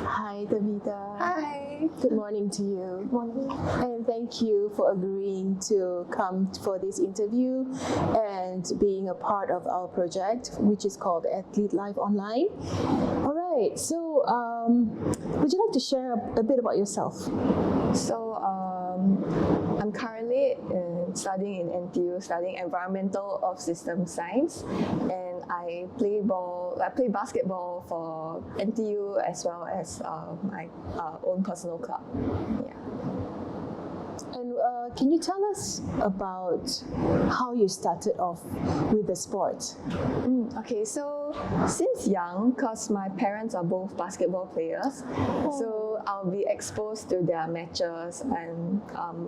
Hi, Tabitha. Hi. Good morning to you. Morning. And thank you for agreeing to come for this interview and being a part of our project, which is called Athlete Life Online. All right, so would you like to share a bit about yourself? So I'm currently studying in NTU, studying Environmental of System Science, and I play basketball for NTU as well as my own personal club. Yeah. And can you tell us about how you started off with the sport? Okay, so since young, because my parents are both basketball players, so I'll be exposed to their matches. And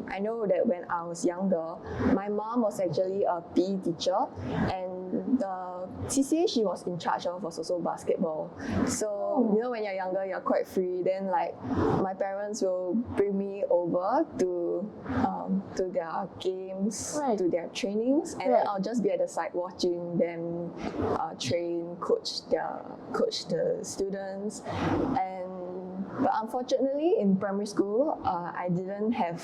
I know that when I was younger, my mom was actually a PE teacher, and the CCA she was in charge of was also basketball. So you know, when you're younger, you're quite free. Then like my parents will bring me over to their games, Right. to their trainings, and Right. then I'll just be at the side watching them train, coach the students. But unfortunately, in primary school, I didn't have.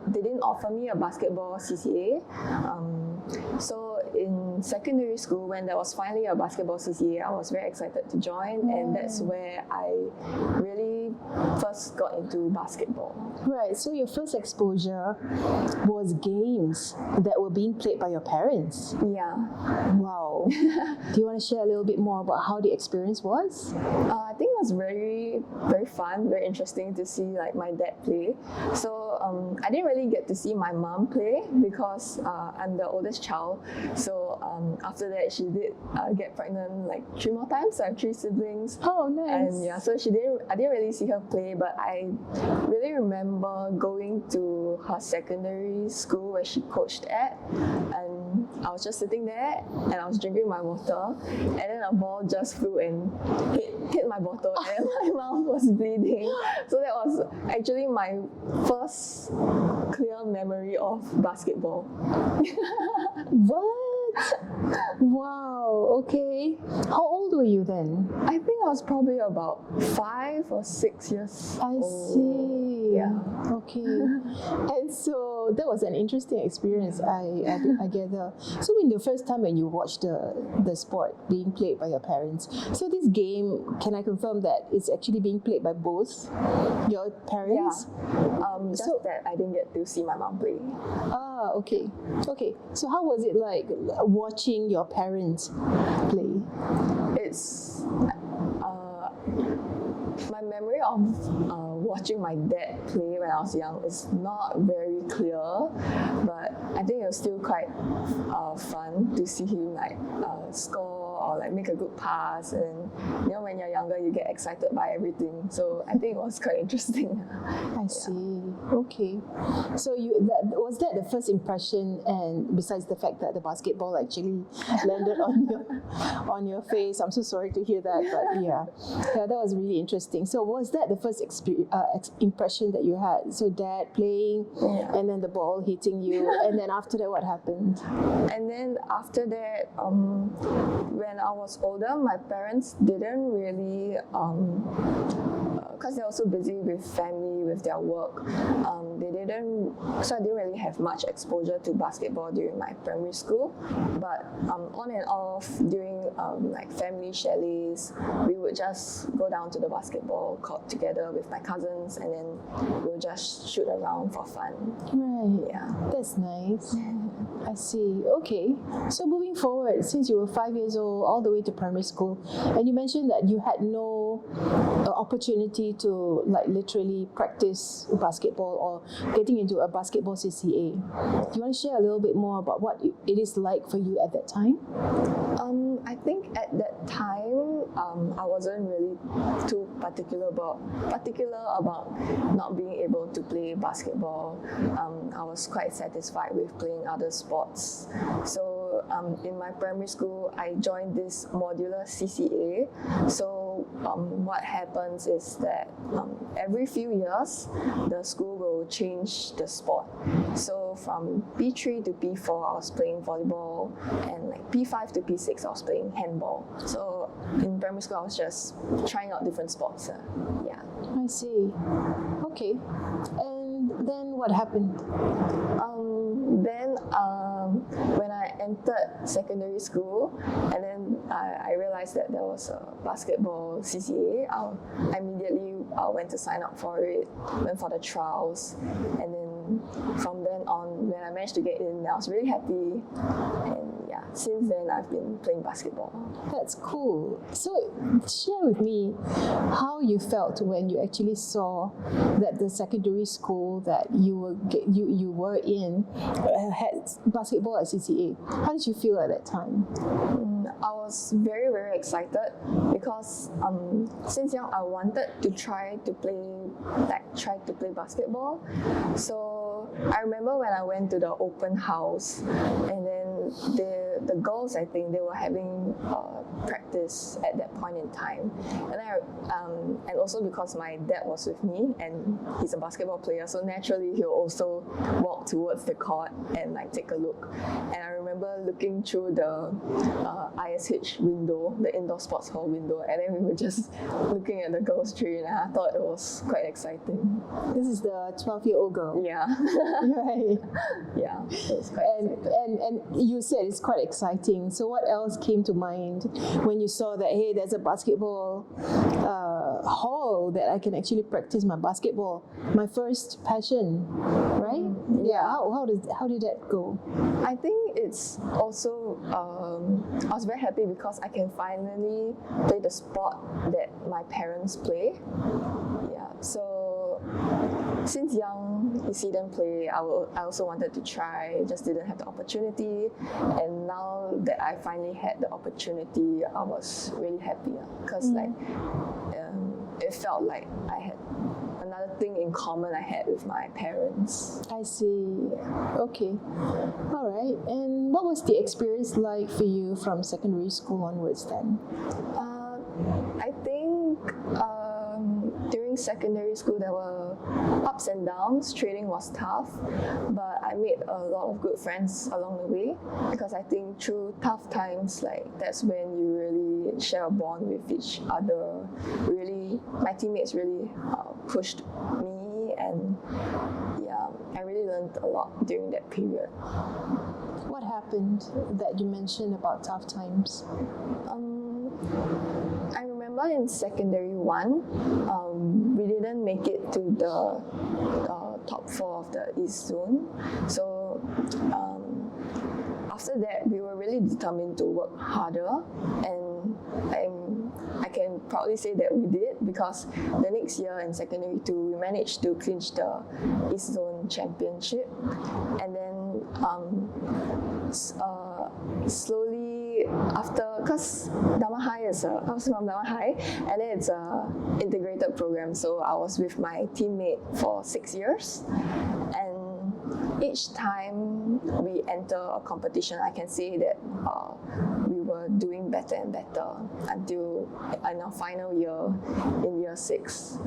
They didn't offer me a basketball CCA. So in secondary school, when there was finally a basketball CCA, I was very excited to join, and that's where I really first got into basketball. Right, so your first exposure was games that were being played by your parents. Yeah. Wow. Do you want to share a little bit more about how the experience was? I think it was very, very fun, very interesting to see like my dad play. So I didn't really get to see my mom play because I'm the oldest child. So after that, she did get pregnant like 3 more times. So I have 3 siblings. Oh, nice. And yeah, so I didn't really see her play, but I really remember going to her secondary school where she coached at, and I was just sitting there and I was drinking my water, and then a ball just flew and hit my bottle, and my mouth was bleeding. So that was actually my first clear memory of basketball. What? Wow, okay. How old were you then? I think I was probably about 5 or 6 years I old. see. Yeah. Okay. And so that was an interesting experience, I gather. So when the first time when you watched the sport being played by your parents, so this game, can I confirm that it's actually being played by both your parents? Just So- that I didn't get to see my mom play. Ah, okay. Okay. So how was it like watching your parents play? It's my memory of watching my dad play when I was young is not very clear, but I think it was still quite fun to see him like score or like make a good pass. And you know, when you're younger, you get excited by everything. So I think it was quite interesting. I see. Okay. So was that the first impression? And besides the fact that the basketball actually landed on your face, I'm so sorry to hear that. But yeah, that was really interesting. So was that the first impression that you had? So dad playing, and then the ball hitting you, and then after that, what happened? And then after that, when I was older, my parents didn't really, because they're also busy with family, with their work, so I didn't really have much exposure to basketball during my primary school. But on and off during like family chalets, we would just go down to the basketball court together with my cousins, and then we'll just shoot around for fun. Right. Yeah. That's nice. I see. Okay. So moving forward, since you were 5 years old all the way to primary school, and you mentioned that you had no opportunity to like literally practice basketball or getting into a basketball CCA. Do you want to share a little bit more about what it is like for you at that time? I think at that time, I wasn't really too particular about not being able to play basketball. I was quite satisfied with playing other sports. So in my primary school, I joined this modular CCA. So what happens is that every few years, the school will change the sport. So from P3 to P4, I was playing volleyball, and like P5 to P6, I was playing handball. So in primary school, I was just trying out different sports. Yeah. I see. Okay. And then what happened? Then when I entered secondary school, and then I realized that there was a basketball CCA, I immediately went to sign up for it, went for the trials, and then from then on, when I managed to get in, I was really happy. And yeah, since then I've been playing basketball. That's cool. So share with me how you felt when you actually saw that the secondary school that you were in had basketball at CCA. How did you feel at that time? I was very, very excited because since young I wanted to try to play basketball. So I remember when I went to the open house, and then the girls, I think they were having practice at that point in time, and also because my dad was with me and he's a basketball player, so naturally he'll also walk towards the court and like take a look. And I remember looking through the ISH window, the indoor sports hall window, and then we were just looking at the girls train, and I thought it was quite exciting. This is the 12-year-old girl. Yeah. Right. Yeah. It was quite exciting. And you said it's quite exciting. So what else came to mind when you saw that, hey, there's a basketball hall that I can actually practice my basketball, my first passion, right? Yeah. How did that go? I think it's also I was very happy because I can finally play the sport that my parents play. Yeah. So since young, you see them play, I also wanted to try, just didn't have the opportunity. And now that I finally had the opportunity, I was really happy because it felt like I had another thing in common I had with my parents. I see. Okay. All right. And what was the experience like for you from secondary school onwards then? I think during secondary school there were ups and downs. Training was tough, but I made a lot of good friends along the way because I think through tough times, like that's when you really share a bond with each other. Really, my teammates really pushed me, and yeah, I really learned a lot during that period. What happened that you mentioned about tough times? I remember in secondary 1, we didn't make it to the top 4 of the East Zone. So after that, we were really determined to work harder, and I can proudly say that we did, because the next year in secondary 2, we managed to clinch the East Zone Championship, and then slowly after, because Dhamma High I was from Dhamma High, and then it's a integrated program, so I was with my teammate for 6 years, and each time we enter a competition, I can say that we were doing better and better until in our final year, in year 6,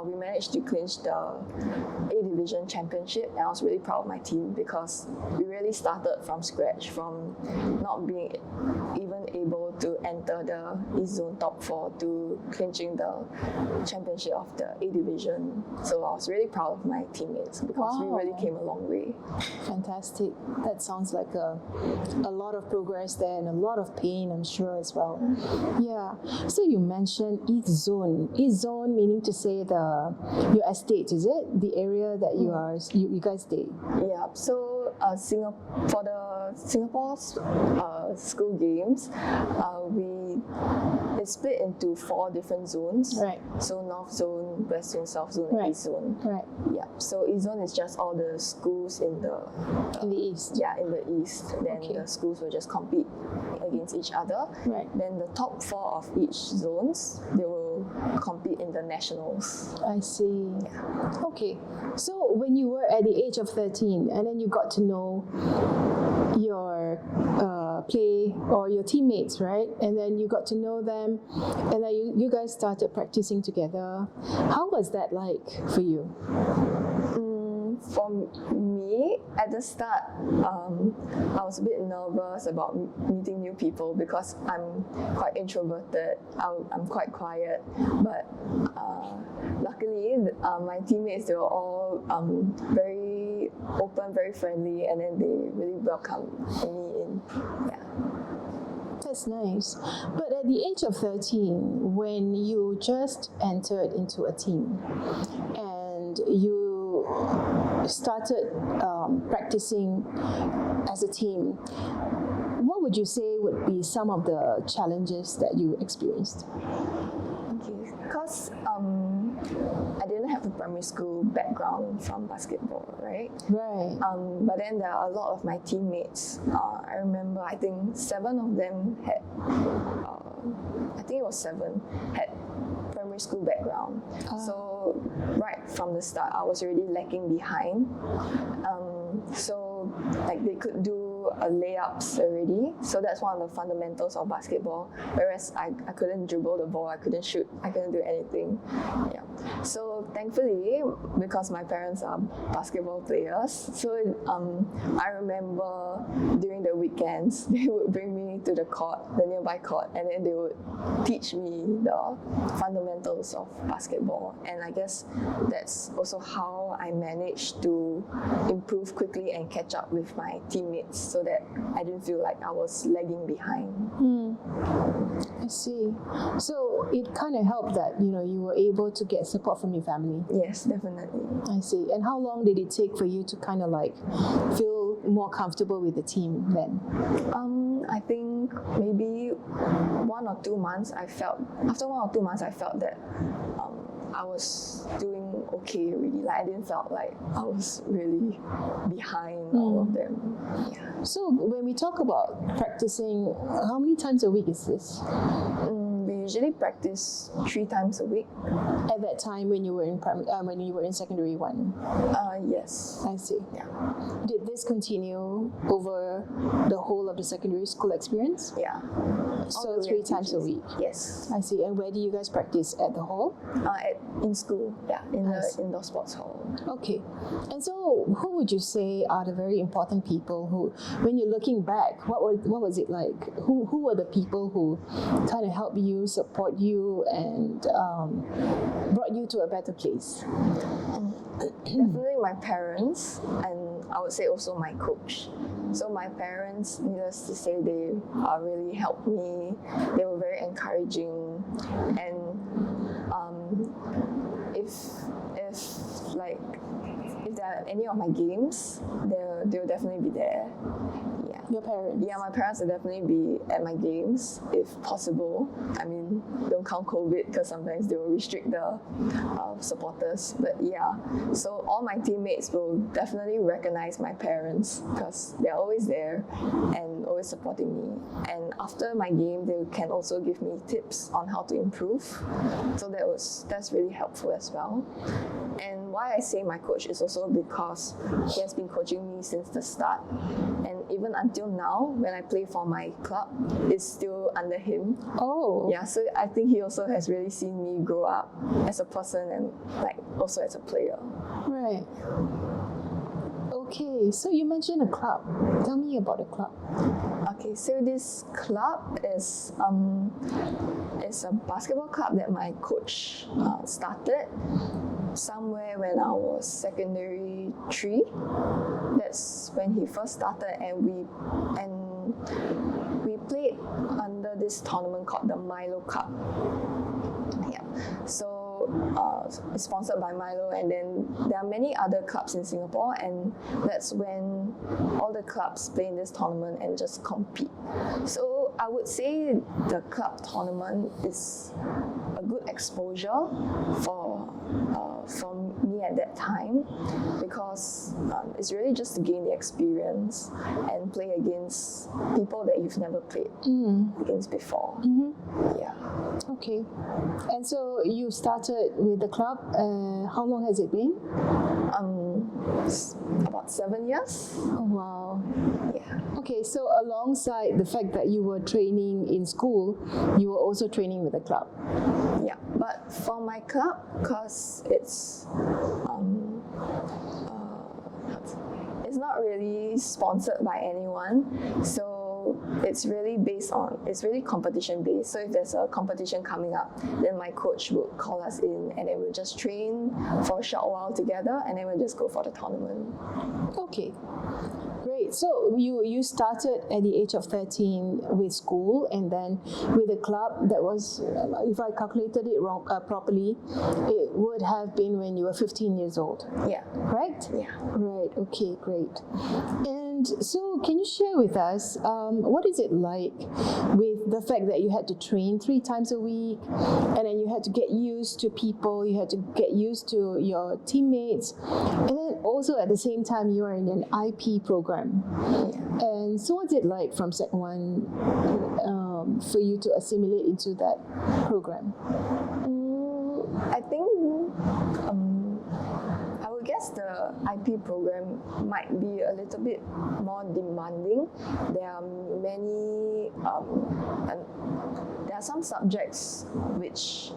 we managed to clinch the A Division Championship, and I was really proud of my team because we really started from scratch, from not being even able to enter the East Zone top 4 to clinching the championship of the A Division. So I was really proud of my teammates because we really came a long way. Fantastic. That sounds like a lot of progress there and a lot of pain, I'm sure, as well. Yeah. So you mentioned East Zone. East Zone meaning to say your estate, is it? The area that you guys stay? Yeah. So for the Singapore's school games, it's split into 4 different zones. Right. So North Zone, West Zone, South Zone, and East Zone. Right. Yeah. So East Zone is just all the schools in the east. Yeah, in the east. Then the schools will just compete against each other. Right. Then the top 4 of each zones, they will compete in the nationals. I see. Yeah. Okay. So when you were at the age of 13, and then you got to know your play, or your teammates, right? And then you got to know them, and then you guys started practicing together. How was that like for you? For me, at the start, I was a bit nervous about meeting new people because I'm quite introverted. I'm quite quiet, but luckily, my teammates, they were all very open, very friendly, and then they really welcomed me in. Yeah. That's nice. But at the age of 13, when you just entered into a team and you started practicing as a team, what would you say would be some of the challenges that you experienced? Okay, because I didn't have a primary school background from basketball, right? Right. But then there are a lot of my teammates. I remember, I think 7 of them had, I think it was 7, had primary school background. So right from the start, I was already lagging behind. So like they could do layups already. So that's one of the fundamentals of basketball. Whereas I couldn't dribble the ball, I couldn't shoot, I couldn't do anything. Yeah. So thankfully, because my parents are basketball players, so I remember during the weekends, they would bring me to the court, the nearby court, and then they would teach me the fundamentals of basketball. And I guess that's also how I managed to improve quickly and catch up with my teammates so that I didn't feel like I was lagging behind. I see. So it kind of helped that, you were able to get support from your family. Yes, definitely. I see. And how long did it take for you to kind of like feel more comfortable with the team then? I think maybe 1 or 2 months after 1 or 2 months I felt that I was doing okay already. Like I didn't felt like I was really behind all of them. Yeah. So when we talk about practicing, how many times a week is this? We usually practice 3 times a week. At that time when you were in secondary 1? Yes. I see. Yeah. Did this continue over the whole of the secondary school experience? Yeah. So 3 times a week? Yes. I see. And where do you guys practice? At the hall? In school, yeah, in the indoor sports hall. Okay. And so who would you say are the very important people who, when you're looking back, what was it like? Who were the people who kind of helped you, support you, and brought you to a better place? Definitely my parents, and I would say also my coach. So my parents, needless to say, they really helped me. They were very encouraging, and if there are any of my games, they'll definitely be there. Yeah. Your parents? Yeah, my parents will definitely be at my games if possible. I mean, don't count COVID because sometimes they will restrict the supporters. But yeah, so all my teammates will definitely recognize my parents because they're always there and always supporting me. And after my game, they can also give me tips on how to improve. So that's really helpful as well. And why I say my coach is also because he has been coaching me since the start. And even until now, when I play for my club, it's still under him. Oh. Yeah, so I think he also has really seen me grow up as a person and like also as a player. Right. Okay, so you mentioned a club. Tell me about the club. Okay, so this club is a basketball club that my coach started somewhere when I was secondary 3. That's when he first started, and we played under this tournament called the Milo Cup. Yeah, so it's sponsored by Milo, and then there are many other clubs in Singapore, and that's when all the clubs play in this tournament and just compete. So I would say the club tournament is a good exposure for me at that time, because it's really just to gain the experience and play against people that you've never played against before. Yeah. Okay. And so you started with the club. How long has it been? About 7 years. Oh, wow. Yeah. Okay, so alongside the fact that you were training in school, you were also training with the club. Yeah, but for my club, because it's not really sponsored by anyone, so it's really competition based. So if there's a competition coming up, then my coach would call us in, and then we'll just train for a short while together, and then we'll just go for the tournament. Okay, great. So you started at the age of 13 with school, and then with the club. That was, if I calculated it wrong properly, it would have been when you were 15 years old. Yeah. Correct? Yeah. Right. Okay. Great. And so, can you share with us what is it like with the fact that you had to train 3 times a week, and then you had to get used to people, you had to get used to your teammates, and then also at the same time you are in an IP program. And so, what's it like from Sec 1 for you to assimilate into that program? I think I would guess the IP program might be a little bit more demanding. There are many, there are some subjects which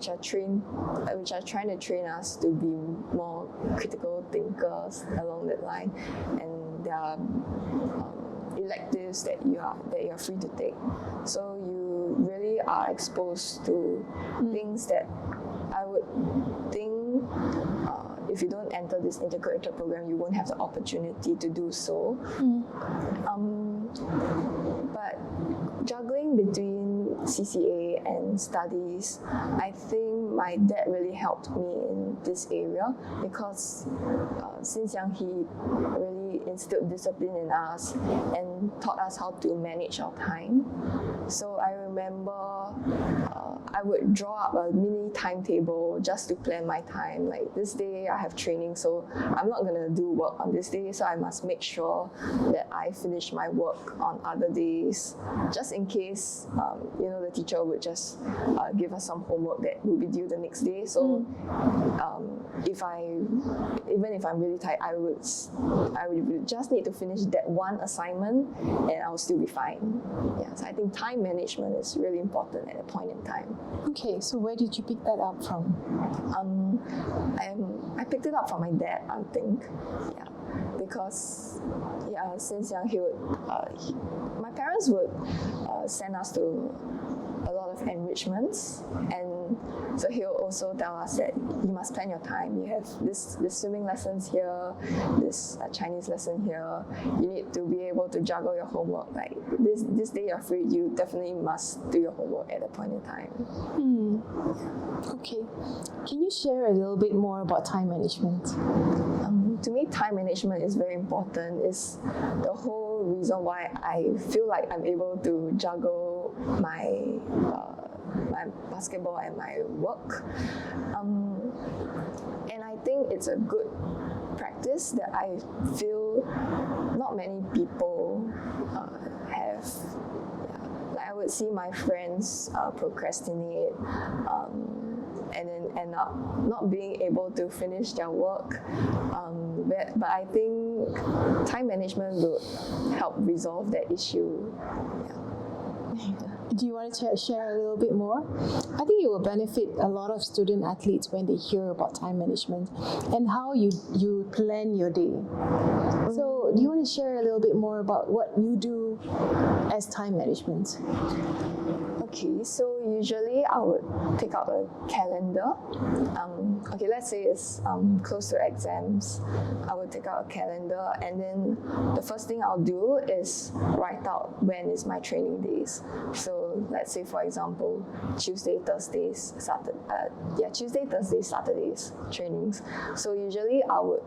are trying to train us to be more critical thinkers along that line, and there are electives that you are free to take. So you really are exposed to things that I would think if you don't enter this integrated program, you won't have the opportunity to do so. But juggling between CCA and studies, I think my dad really helped me in this area, because since young he really instilled discipline in us and taught us how to manage our time. So I remember I would draw up a mini timetable just to plan my time. Like, this day I have training, so I'm not going to do work on this day, so I must make sure that I finish my work on other days, just in case the teacher would just give us some homework that will be due the next day. So even if I'm really tired, I would just need to finish that one assignment, and I'll still be fine. Yeah, so I think time management is really important at a point in time. Okay, so where did you pick that up from? I picked it up from my dad, I think. Yeah, because since young my parents would send us to a lot of enrichments, and so he'll also tell us that you must plan your time. You have this swimming lessons here, this Chinese lesson here. You need to be able to juggle your homework. Like, this day you're free, you definitely must do your homework at a point in time. Okay, can you share a little bit more about time management? To me, time management is very important. It's the whole reason why I feel like I'm able to juggle my basketball and my work. And I think it's a good practice that I feel not many people have. Like, I would see my friends procrastinate, and then end up not being able to finish their work. But I think time management will help resolve that issue. Do you want to share a little bit more? I think it will benefit a lot of student athletes when they hear about time management and how you plan your day. So do you want to share a little bit more about what you do as time management? Okay, so usually I would take out a calendar. Let's say it's close to exams. I would take out a calendar, and then the first thing I'll do is write out when is my training days. So let's say, for example, Tuesday, Thursdays, Saturdays trainings. So usually I would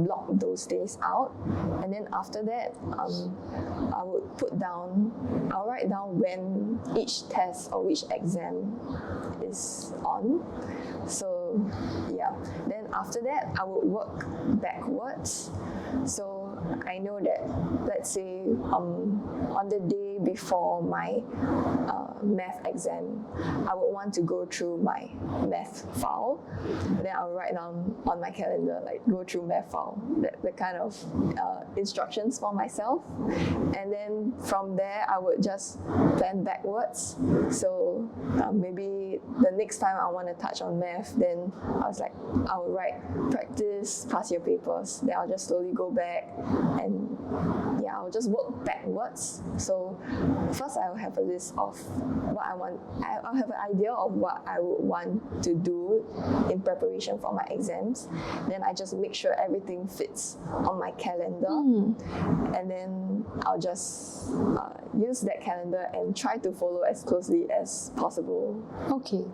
block those days out, and then after that, I'll write down when each test or which exam is on. So then after that, I would work backwards. So I know that, let's say, on the day before my math exam, I would want to go through my math file. Then I'll write down on my calendar, like, go through math file, the kind of instructions for myself. And then from there, I would just plan backwards. So maybe the next time I want to touch on math, then I will write practice, pass your papers. Then I'll just slowly go back, and I'll just work backwards. So first I'll have a list of what I want. I'll have an idea of what I would want to do in preparation for my exams. Then I just make sure everything fits on my calendar, and then I'll just use that calendar and try to follow as closely as possible. Okay.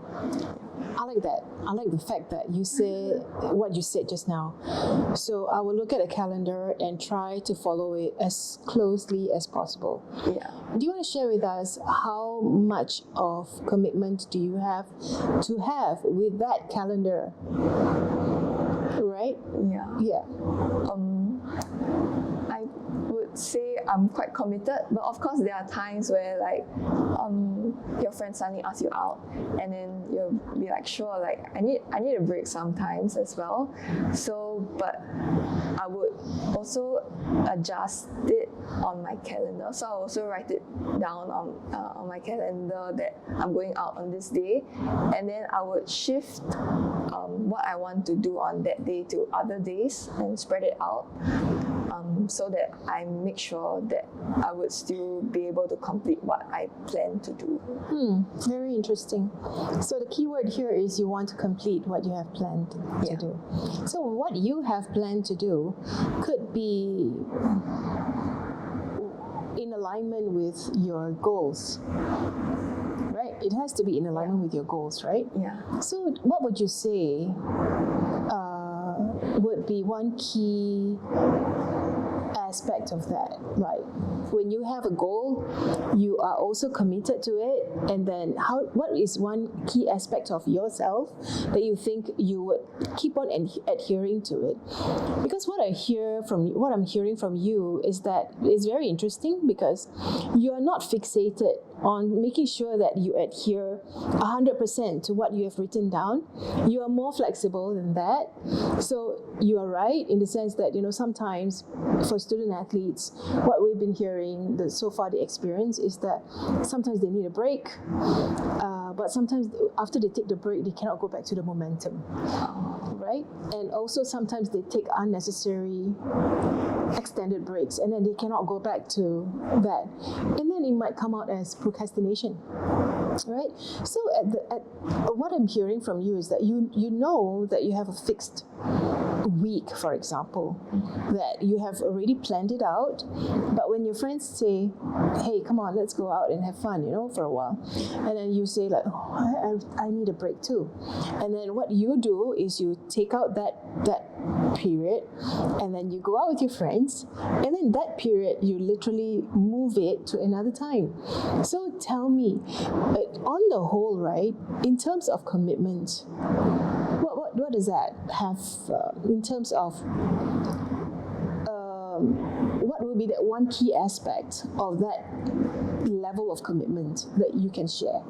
I like that. I like the fact that you said what you said just now. So I will look at a calendar and try to follow it as closely as possible. Yeah. Do you want to share with us how much of commitment do you have to have with that calendar? Right? Yeah. Yeah. I would say I'm quite committed, but of course there are times where your friend suddenly asks you out, and then you'll be like, sure, like I need a break sometimes as well. So, but I would also adjust it on my calendar. So I'll also write it down on my calendar that I'm going out on this day, and then I would shift what I want to do on that day to other days and spread it out, so that I make sure that I would still be able to complete what I plan to do. Very interesting. So the key word here is you want to complete what you have planned to do. So what you have planned to do could be in alignment with your goals. Right? It has to be in alignment with your goals, right? Yeah. So what would you say would be one key aspect of that? Like, when you have a goal, you are also committed to it, and then what is one key aspect of yourself that you think you would keep on adhering to it? Because what I'm hearing from you is that it's very interesting, because you are not fixated on making sure that you adhere 100% to what you have written down. You are more flexible than that. So you are right in the sense that, sometimes for student athletes, what we've been hearing so far the experience is that sometimes they need a break, but sometimes after they take the break, they cannot go back to the momentum, right? And also sometimes they take unnecessary extended breaks, and then they cannot go back to that, and then it might come out as procrastination, right? So what I'm hearing from you is that you know that you have a fixed week, for example, that you have already planned it out, but when your friends say, hey, come on, let's go out and have fun, for a while, and then you say like, I need a break too, and then what you do is you take out that period, and then you go out with your friends, and then that period you literally move it to another time. So tell me, on the whole, right, in terms of commitment, what does that have in terms of what will be that one key aspect of that level of commitment that you can share?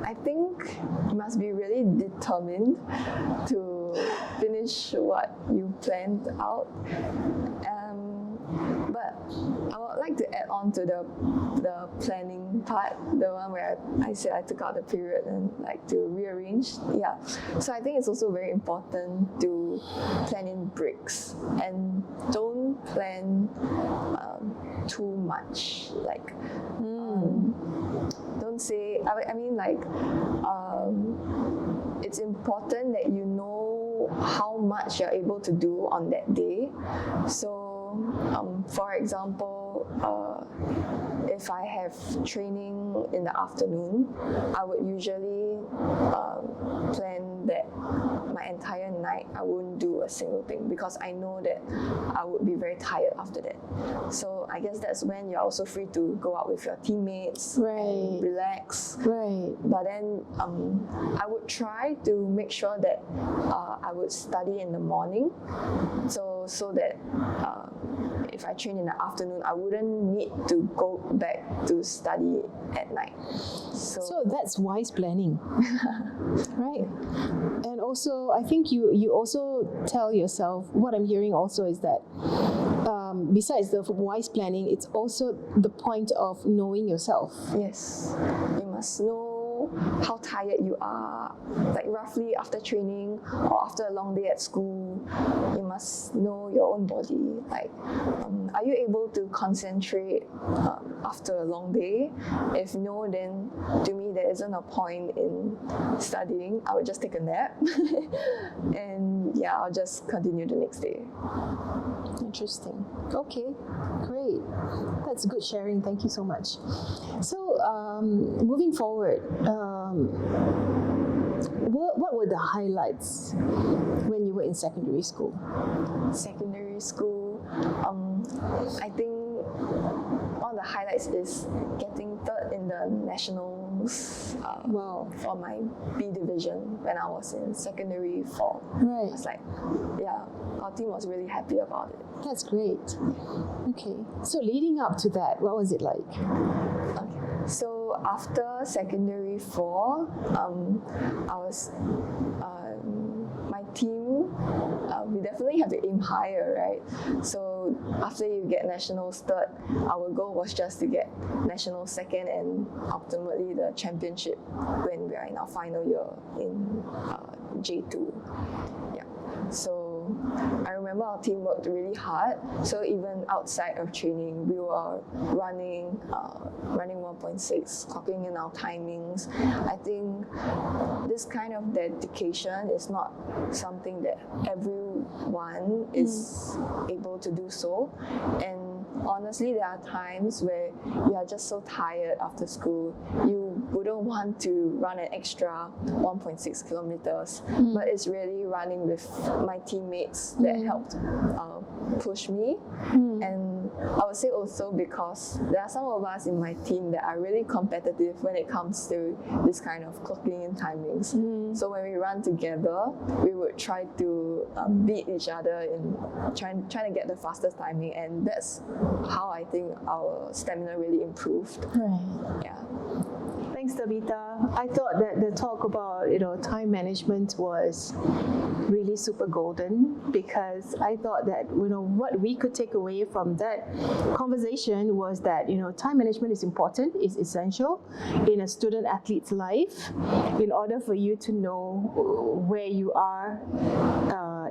I think you must be really determined to finish what you planned out. But I would like to add on to the planning part, the one where I said I took out the period and like to rearrange. Yeah. So I think it's also very important to plan in breaks, and don't plan too much. Like, don't say, it's important that you know how much you're able to do on that day. So, for example, if I have training in the afternoon, I would usually plan that my entire night I wouldn't do a single thing, because I know that I would be very tired after that. So I guess that's when you're also free to go out with your teammates, and relax. Right. But then I would try to make sure that I would study in the morning, so was so that if I train in the afternoon, I wouldn't need to go back to study at night. So that's wise planning, right? And also, I think you also tell yourself, what I'm hearing also is that besides the wise planning, it's also the point of knowing yourself. Yes, you must know how tired you are, like roughly after training or after a long day at school. You must know your own body. Like, are you able to concentrate after a long day? If no, then to me there isn't a point in studying. I would just take a nap and yeah, I'll just continue the next day. Interesting. Okay, great. That's good sharing. Thank you so much. So, moving forward, what were the highlights when you were in secondary school? Secondary school, I think one of the highlights is getting third in the nationals Wow. for my B division when I was in secondary 4. Right. I was like, yeah, our team was really happy about it. That's great. Okay. So leading up to that, what was it like? Okay. So after secondary 4, I was my team. We definitely have to aim higher, right? So after you get nationals third, our goal was just to get nationals second and ultimately the championship when we are in our final year in J2. Yeah. So I remember our team worked really hard. So even outside of training, we were running 1.6, clocking in our timings. I think this kind of dedication is not something that everyone is able to do so. And honestly, there are times where you are just so tired after school, you wouldn't want to run an extra 1.6 kilometers, but it's really running with my teammates that helped push me. And I would say also because there are some of us in my team that are really competitive when it comes to this kind of clocking in timings. So when we run together, we would try to beat each other in trying to get the fastest timing, and that's how I think our stamina really improved. Right. Yeah. Thanks, Tabitha. I thought that the talk about time management was really super golden, because I thought that what we could take away from that conversation was that time management is important, is essential in a student athlete's life in order for you to know where you are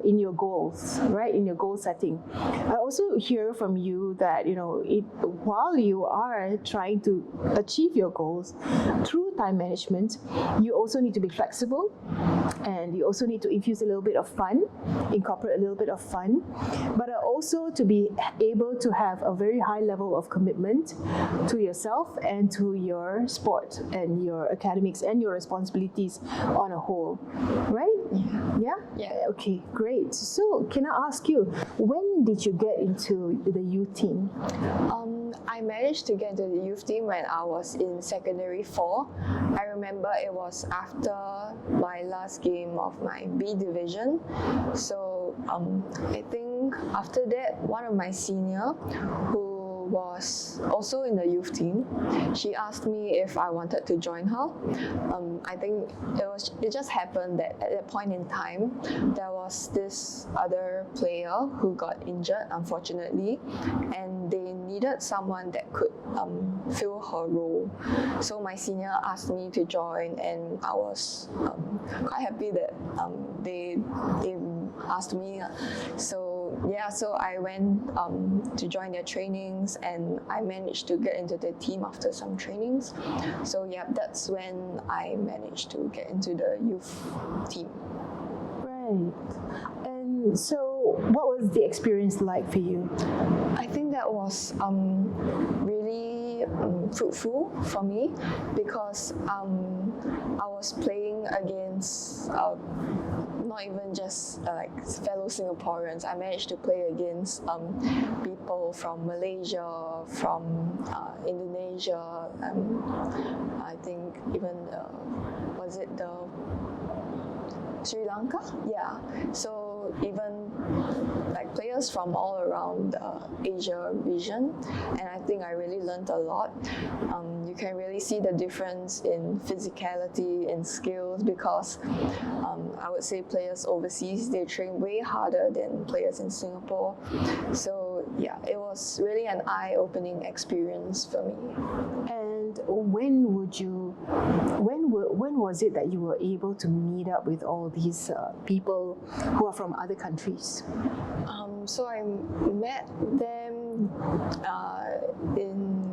in your goals, right? In your goal setting. I also hear from you that while you are trying to achieve your goals through time management, you also need to be flexible, and you also need to infuse a little bit of fun, incorporate a little bit of fun, but also to be able to have a very high level of commitment to yourself and to your sport and your academics and your responsibilities on a whole, right? Yeah? Okay, great. So can I ask you, when did you get into the youth team? I managed to get into the youth team when I was in secondary 4. I remember it was after my last game of my B division. So I think after that, one of my senior who was also in the youth team, she asked me if I wanted to join her. I think it just happened that at that point in time, there was this other player who got injured, unfortunately, and they needed someone that could fill her role. So my senior asked me to join, and I was quite happy that they asked me. So I went to join their trainings, and I managed to get into the team after some trainings. So yeah, that's when I managed to get into the youth team. Right. And so what was the experience like for you? I think that was really fruitful for me, because I was playing against not even just like fellow Singaporeans. I managed to play against people from Malaysia, from Indonesia, I think even was it the Sri Lanka? Yeah. So so even like players from all around the Asia region, and I think I really learned a lot. You can really see the difference in physicality and skills because I would say players overseas, they train way harder than players in Singapore. So yeah, it was really an eye-opening experience for me. And when was it that you were able to meet up with all these people who are from other countries? So I met them in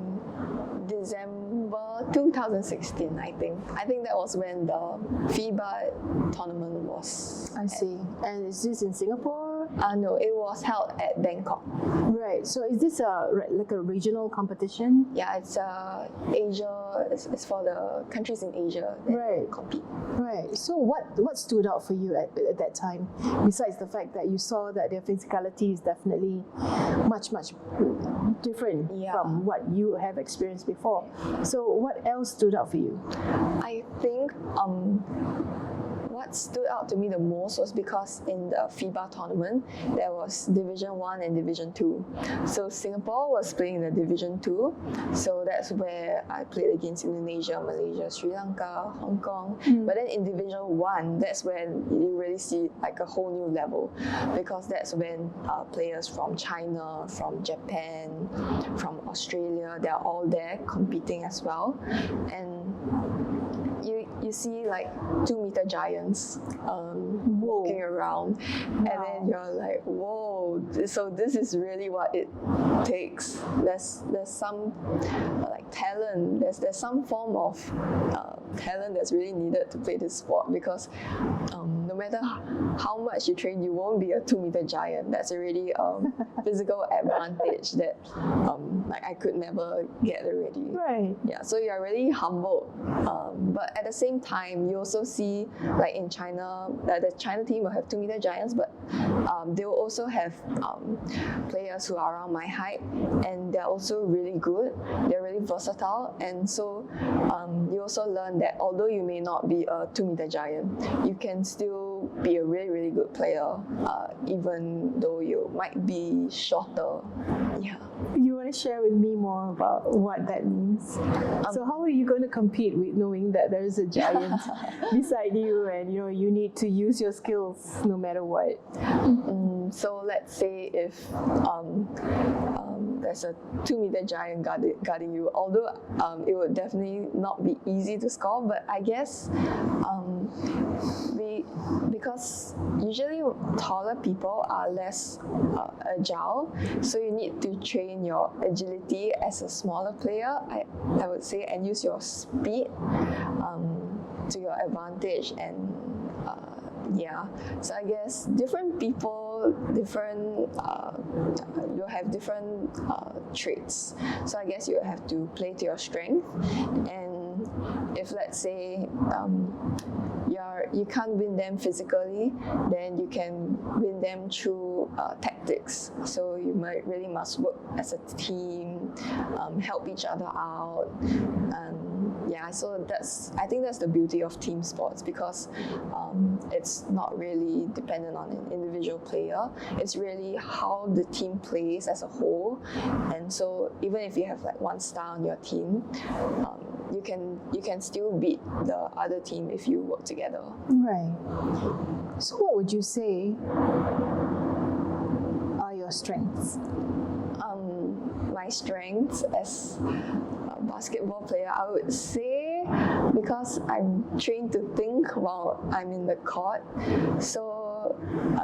December 2016, I think. I think that was when the FIBA tournament was. I see. And is this in Singapore? No, it was held at Bangkok. Right. So is this like a regional competition? Yeah, it's Asia. It's for the countries in Asia that Right. compete. Right. So what stood out for you at that time, besides the fact that you saw that their physicality is definitely much different Yeah. from what you have experienced before? So what else stood out for you? I think what stood out to me the most was because in the FIBA tournament, there was Division 1 and Division 2. So Singapore was playing in the Division 2. So that's where I played against Indonesia, Malaysia, Sri Lanka, Hong Kong. But then in Division 1, that's when you really see like a whole new level because that's when players from China, from Japan, from Australia, they're all there competing as well. And you see like 2-meter giants walking around, and then you're like, whoa! So this is really what it takes. There's some like talent. There's some form of talent that's really needed to play this sport because no matter how much you train, you won't be a 2-meter giant. That's already physical advantage that like I could never get already. Right. Yeah, so you're really humbled. But at the same time, you also see like in China, the China team will have 2-meter giants, but they will also have players who are around my height, and they're also really good. They're really versatile, and so you also learn that although you may not be a 2-meter giant, you can still be a really good player, even though you might be shorter. Yeah. You want to share with me more about what that means? So how are you going to compete with knowing that there is a giant beside you, and you need to use your skills no matter what? So let's say if there's a 2-meter giant guarding you, although it would definitely not be easy to score, but I guess because usually taller people are less agile, so you need to train your agility as a smaller player, I would say, and use your speed to your advantage. And yeah, so I guess different people, you'll have different traits. So I guess you have to play to your strength. And if let's say you can't win them physically, then you can win them through tactics. So you really must work as a team, help each other out. Yeah, so I think that's the beauty of team sports, because it's not really dependent on an individual player. It's really how the team plays as a whole. And so even if you have like one star on your team, you can still beat the other team if you work together. Right. So what would you say are your strengths? My strengths as a basketball player, I would say, because I'm trained to think while I'm in the court, so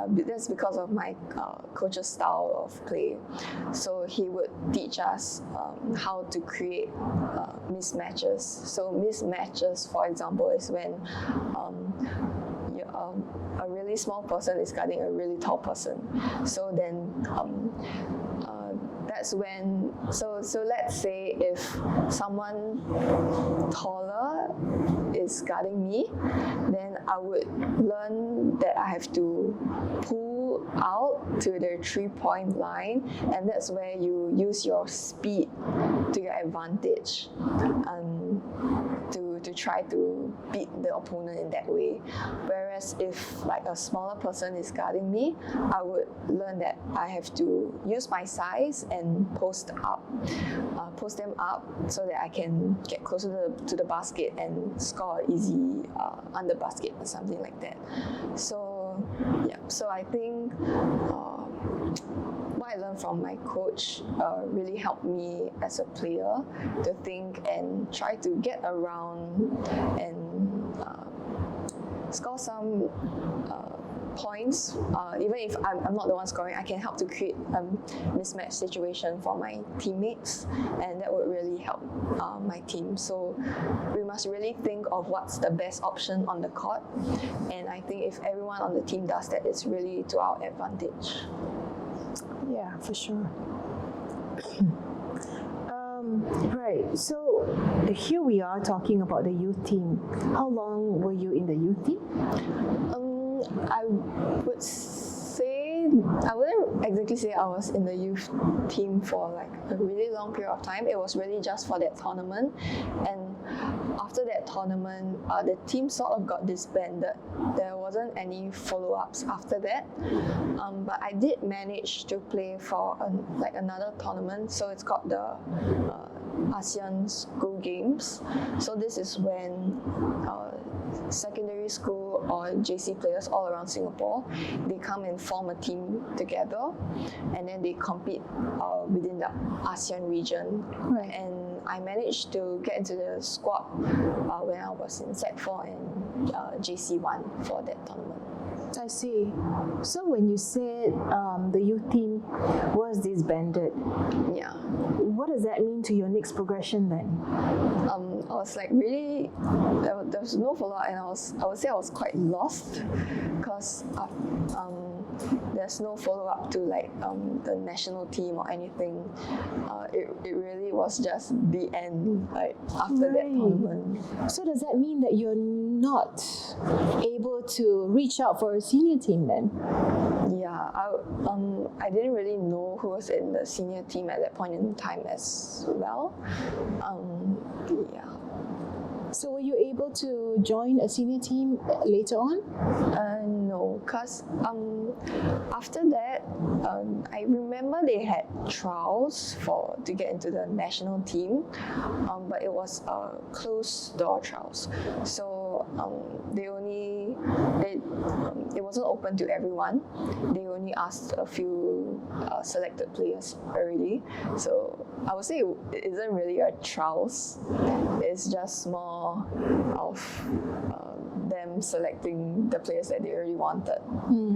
that's because of my coach's style of play. So he would teach us how to create mismatches. So mismatches, for example, is when a really small person is guarding a really tall person. So then that's when, so let's say if someone taller is guarding me, then I would learn that I have to pull out to the 3-point line, and that's where you use your speed to your advantage to to try to beat the opponent in that way. Whereas if like a smaller person is guarding me, I would learn that I have to use my size and post them up so that I can get closer to the basket and score an easy under basket or something like that. So yeah, so I think what I learned from my coach really helped me as a player to think and try to get around and score some points. Even if I'm not the one scoring, I can help to create a mismatch situation for my teammates, and that would really help my team. So we must really think of what's the best option on the court, and I think if everyone on the team does that, it's really to our advantage. Yeah, for sure. Right, so here we are talking about the youth team. How long were you in the youth team? I would say, I wouldn't exactly say I was in the youth team for like a really long period of time. It was really just for that tournament, and after that tournament, the team sort of got disbanded. There wasn't any follow-ups after that, but I did manage to play for like another tournament. So it's called the ASEAN School Games. So this is when secondary school or JC players all around Singapore, they come and form a team together, and then they compete within the ASEAN region. Right. And I managed to get into the squad when I was in Sec 4 and JC1 for that tournament. I see. So when you said the youth team was disbanded, Yeah. what does that mean to your next progression then? I was like really, there was no follow-up, and I would say I was quite lost because there's no follow-up to like the national team or anything. It really was just the end, like after that tournament. So does that mean that you're not able to reach out for a senior team then? Yeah, I didn't really know who was in the senior team at that point in time as well. Yeah. So were you able to join a senior team later on? No, because after that, I remember they had trials to get into the national team, but it was closed door trials. So it wasn't open to everyone. They only asked a few selected players already. So I would say it isn't really a trials. It's just more of them selecting the players that they already wanted,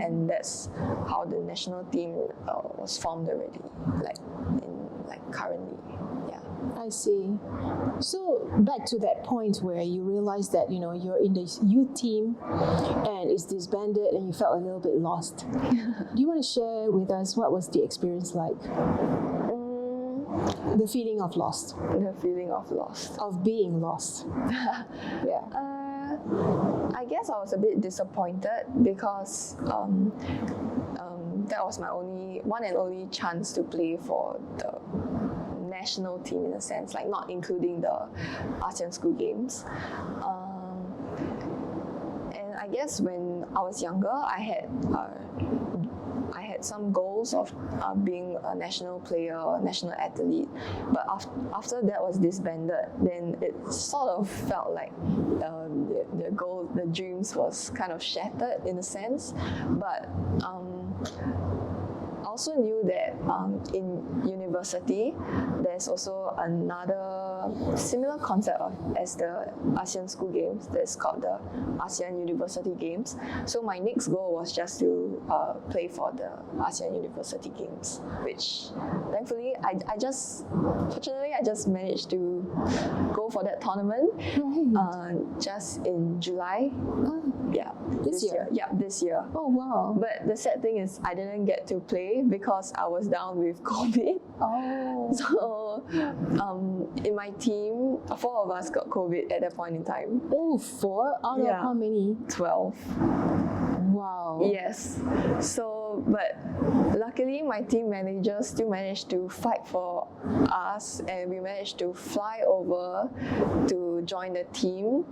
and that's how the national team was formed already, currently. Yeah. I see. So back to that point where you realized that you're in the youth team and it's disbanded and you felt a little bit lost. Do you want to share with us what was the experience like? The feeling of lost. The feeling of lost. Of being lost. Yeah. I guess I was a bit disappointed because that was my one and only chance to play for the national team, in a sense, like not including the ASEAN School Games. And I guess when I was younger, I had some goals of being a national player or national athlete, but after that was disbanded, then it sort of felt like the dreams was kind of shattered in a sense. But I also knew that in university, there's also another similar concept as the ASEAN School Games that's called the ASEAN University Games. So my next goal was just to play for the ASEAN University Games, which thankfully fortunately I just managed to go for that tournament just in July. Yeah, this year. Yeah, this year. Oh wow. But the sad thing is I didn't get to play because I was down with COVID. Oh. So in my team, 4 of us got COVID at that point in time. Oh, 4 out of how many? 12. Wow. Yes. So, but luckily my team manager still managed to fight for us, and we managed to fly over to join the team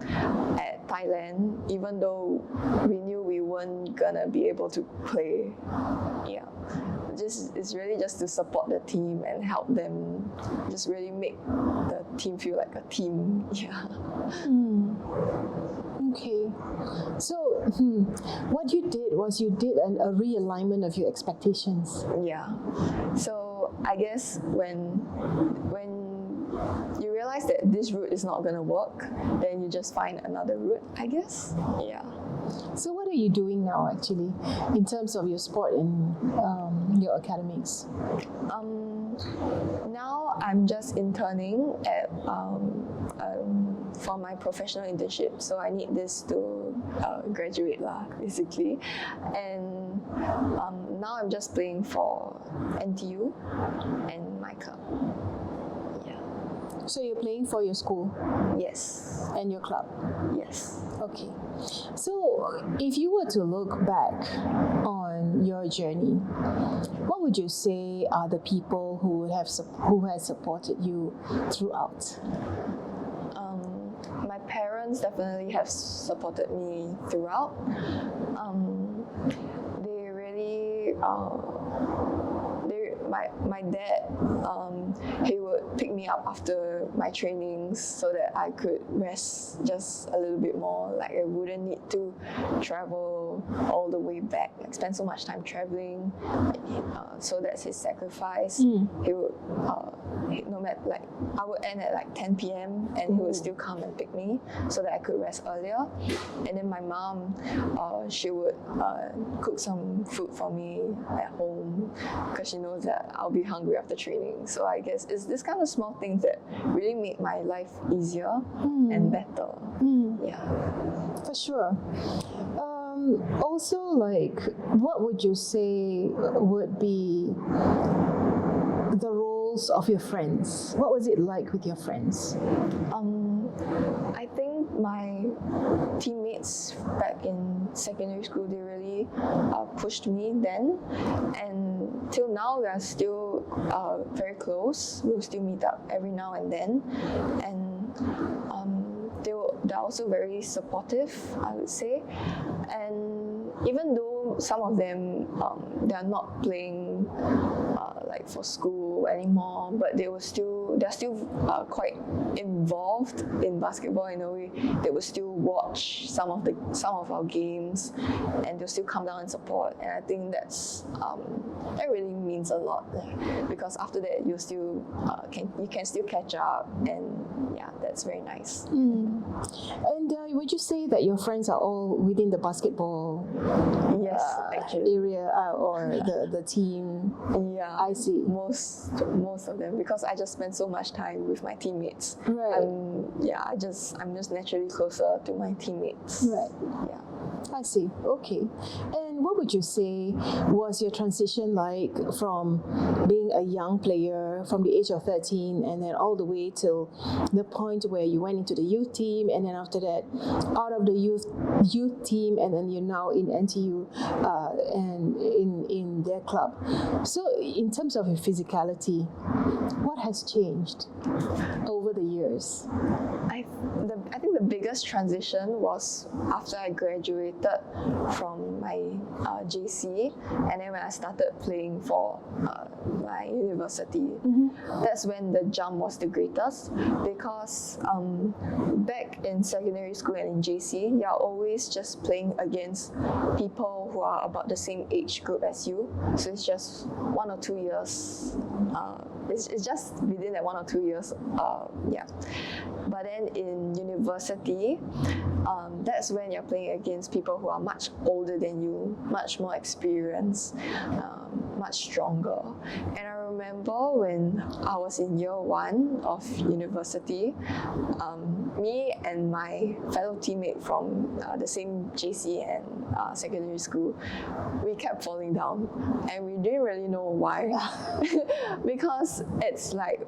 at Thailand, even though we knew we weren't gonna be able to play. Yeah, it's really just to support the team and help them, just really make the team feel like a team. Yeah. Okay. So, what you did was you did a realignment of your expectations. Yeah. So I guess when you realize that this route is not gonna work, then you just find another route, I guess. Yeah. So, what are you doing now, actually, in terms of your sport and your academics? Now I'm just interning at for my professional internship, so I need this to graduate lah, basically. And now I'm just playing for NTU and my club. Yeah. So, you're playing for your school Yes. and your club. Yes. Okay. So, if you were to look back on your journey, what would you say are the people who has supported you throughout? My parents definitely have supported me throughout. They really my dad, he would pick me up after my trainings so that I could rest just a little bit more. Like I wouldn't need to travel all the way back, like spend so much time traveling. So that's his sacrifice. He would, no matter, like I would end at like 10 p.m. and he would still come and pick me so that I could rest earlier. And then my mom, she would cook some food for me at home because she knows that I'll be hungry after training. So I guess it's this kind of small things that really make my life easier and better. Yeah. For sure. Also, like, what would you say would be the roles of your friends? What was it like with your friends? I think my teammates back in secondary school, they really pushed me then, and till now we are still very close. We'll still meet up every now and then, and they're also very supportive, I would say. And even though some of them they're not playing like for school anymore, but they're still quite involved in basketball in a way. They will still watch some of our games, and they'll still come down and support. And I think that really means a lot, because after that you still can still catch up, and yeah, that's very nice. And would you say that your friends are all within the basketball Yes, actually. area or the team? Yeah, I see. Most of them, because I just spend so much time with my teammates. Right. I'm just naturally closer to my teammates. Right. Yeah. I see. Okay. And what would you say was your transition like from being a young player from the age of 13 and then all the way till the point where you went into the youth team, and then after that out of the youth team, and then you're now in NTU and in their club. So in terms of your physicality, what has changed over the years? I think the biggest transition was after I graduated from my JC, and then when I started playing for my university. That's when the jump was the greatest, because back in secondary school and in JC, you're always just playing against people who are about the same age group as you. So it's just 1 or 2 years. It's just within that 1 or 2 years. Yeah. But then in university, that's when you're playing against people who are much older than you, much more experienced, much stronger. And I remember when I was in year 1 of university, me and my fellow teammate from the same JC and secondary school, we kept falling down, and we didn't really know why. Because it's like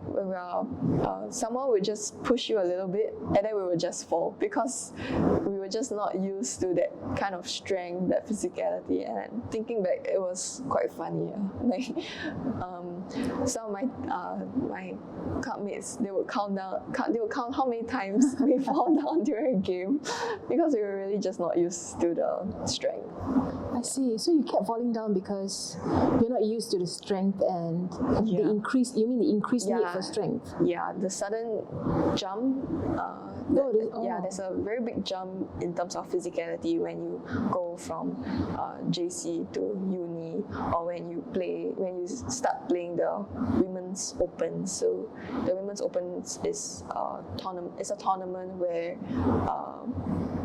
someone would just push you a little bit, and then we would just fall, because we were just not used to that kind of strength, that physicality. And thinking back, it was quite funny. Like, some of my clubmates, they would count how many times we fall down during a game because we were really just not used to the strength. I see. So you kept falling down because you're not used to the strength and the increased. You mean the increased need for strength? Yeah, the sudden jump. There's a very big jump in terms of physicality when you go from JC to uni, or when you start playing the Women's Open. So the Women's Open is a tournament where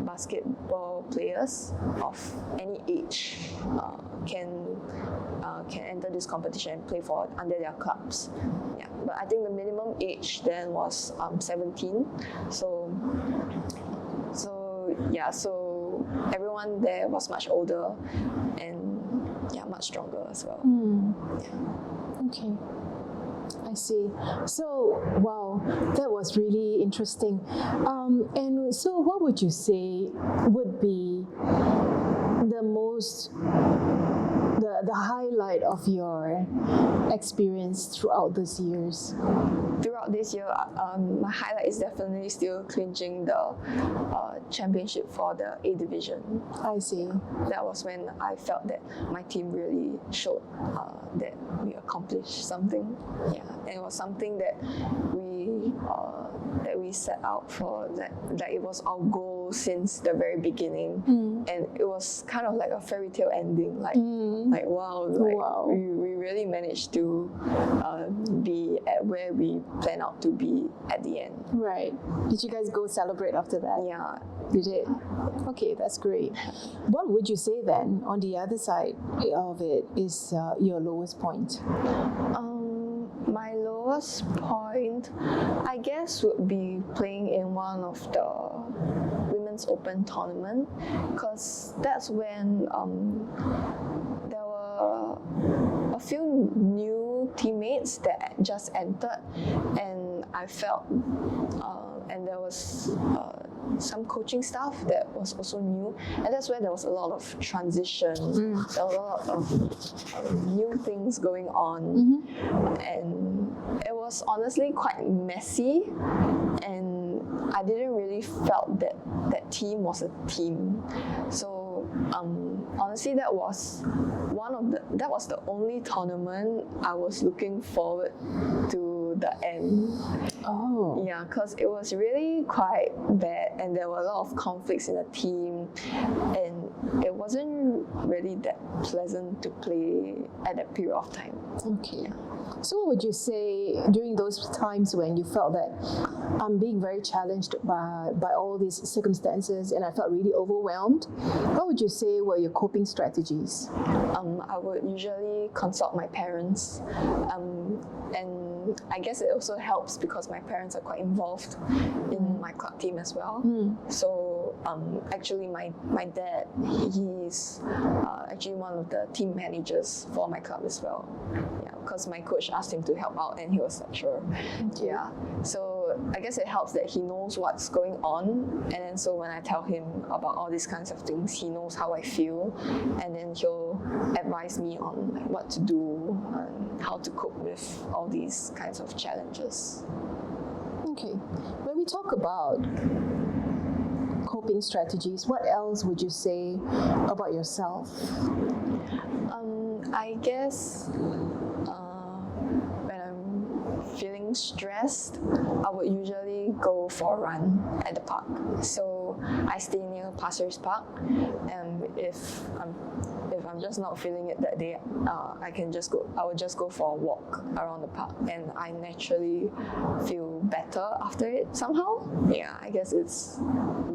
basketball players of any age can enter this competition and play for under their clubs. Yeah, but I think the minimum age then was 17. So everyone there was much older and much stronger as well. Okay. I see. So, wow, that was really interesting. And so what would you say would be the most, the highlight of your experience throughout these years? Throughout this year, my highlight is definitely still clinching the championship for the A division. I see. That was when I felt that my team really showed that we accomplished something. Yeah, and it was something that we set out for. That it was our goal since the very beginning, and it was kind of like a fairy tale ending. We really managed to be at where we plan out to be at the end. Right. Did you guys go celebrate after that? Yeah. You did? Okay, that's great. What would you say then, on the other side of it, is your lowest point? My lowest point, I guess, would be playing in one of the Women's Open tournament, because that's when there were a few new teammates that just entered, and I felt, and there was some coaching staff that was also new, and that's where there was a lot of transition. There was a lot of new things going on, and it was honestly quite messy, and I didn't really felt that that team was a team. So honestly, that was the only tournament I was looking forward to the end. Oh. Yeah, because it was really quite bad, and there were a lot of conflicts in the team, and it wasn't really that pleasant to play at that period of time. Okay. Yeah. So what would you say during those times when you felt that I'm being very challenged by all these circumstances and I felt really overwhelmed? What would you say were your coping strategies? I would usually consult my parents, and I guess it also helps because my parents are quite involved in my club team as well. So actually my dad, he's actually one of the team managers for my club as well. Yeah, because my coach asked him to help out, and he was like, sure. Yeah, so I guess it helps that he knows what's going on, and then so when I tell him about all these kinds of things, he knows how I feel, and then he'll advise me on like what to do and how to cope with all these kinds of challenges. Okay, when we talk about coping strategies, what else would you say about yourself? I guess when I'm feeling stressed, I would usually go for a run at the park. So I stay near Pasir Ris Park, and if I'm just not feeling it that day, I would just go for a walk around the park, and I naturally feel better after it somehow. Yeah, I guess it's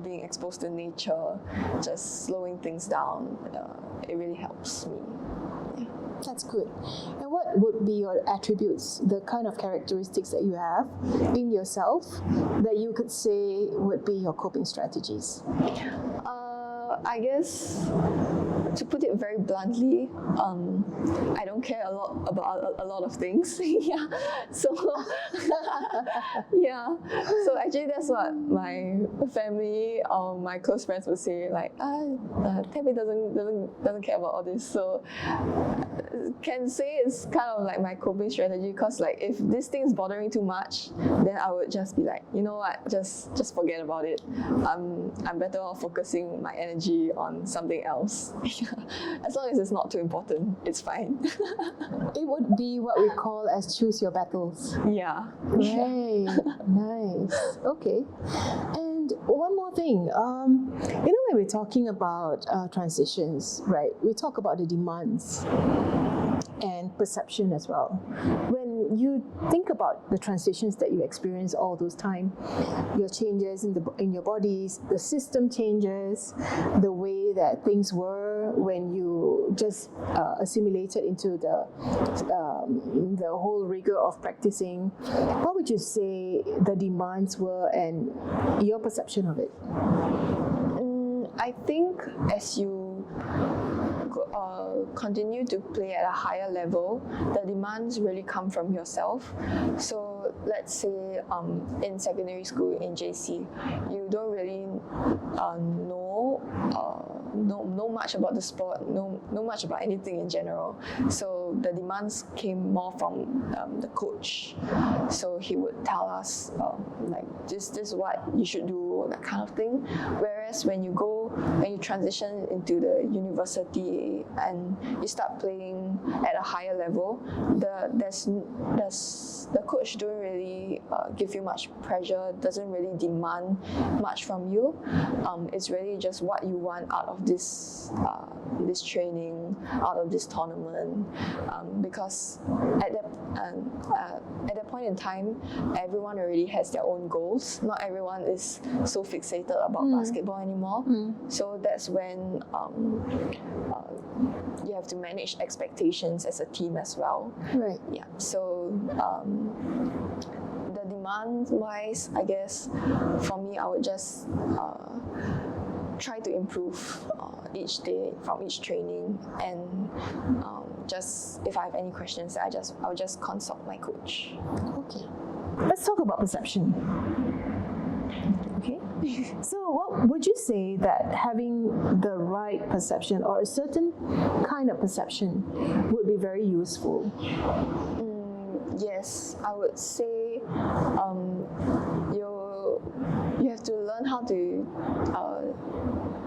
being exposed to nature, just slowing things down. It really helps me. Yeah. That's good. And what would be your attributes, the kind of characteristics that you have in yourself that you could say would be your coping strategies? I guess to put it very bluntly, I don't care a lot about a lot of things. Yeah. So yeah. So actually, that's what my family or my close friends would say. Like, Tabby doesn't care about all this. So can say it's kind of like my coping strategy, because like if this thing is bothering too much, then I would just be like, you know what, just forget about it. I'm better off focusing my energy on something else. As long as it's not too important, it's fine. It would be what we call as choose your battles. Yeah. Right. Nice. Okay. And one more thing, when we're talking about transitions, right, we talk about the demands and perception as well. When you think about the transitions that you experience all those time, your changes in your bodies, the system changes, the way that things were when you just assimilated into the whole rigor of practicing, what would you say the demands were and your perception of it? I think as you continue to play at a higher level, the demands really come from yourself. So let's say in secondary school, in JC, you don't really know much about the sport, know much about anything in general. So the demands came more from the coach. So he would tell us like this is what you should do, that kind of thing. Whereas when you transition into the university and you start playing at a higher level, the coach don't really give you much pressure, doesn't really demand much from you. It's really just what you want out of this training, out of this tournament, because at that point in time, everyone already has their own goals. Not everyone is so fixated about basketball anymore. So that's when you have to manage expectations as a team as well. Right. Yeah. So the demand wise, I guess for me, I would just try to improve each day from each training, and just if I have any questions, I'll just consult my coach. Okay. Let's talk about perception. Okay. So what would you say that having the right perception or a certain kind of perception would be very useful? Yes, I would say you have to learn how to